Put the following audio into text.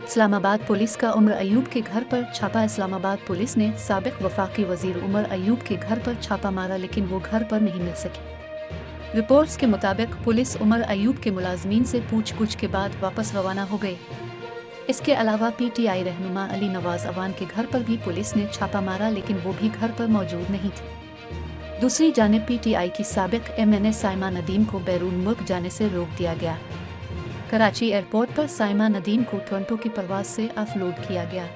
Islamabad police का उमर अयूब के घर पर छापा। इस्लामाबाद पुलिस ने साबिक वफाकी वजीर उमर अयूब के घर पर छापा मारा, लेकिन वो घर पर नहीं मिल सके। रिपोर्ट्स के मुताबिक पुलिस उमर अयूब के मुलाजमीन से पूछ-पूछ के बाद वापस रवाना हो गई। इसके अलावा पीटीआई रहनुमा अली नवाज अवान के घर पर भी पुलिस ने छापा मारा, लेकिन वो भी घर पर मौजूद नहीं थे। दूसरी जानिब पीटीआई की साबिक एमएनए साइमा नदीम को बैरून मुल्क जाने से रोक दिया गया। कराची एयरपोर्ट पर साइमा नदीम को टोरंटो की परवाज से ऑफलोड किया गया।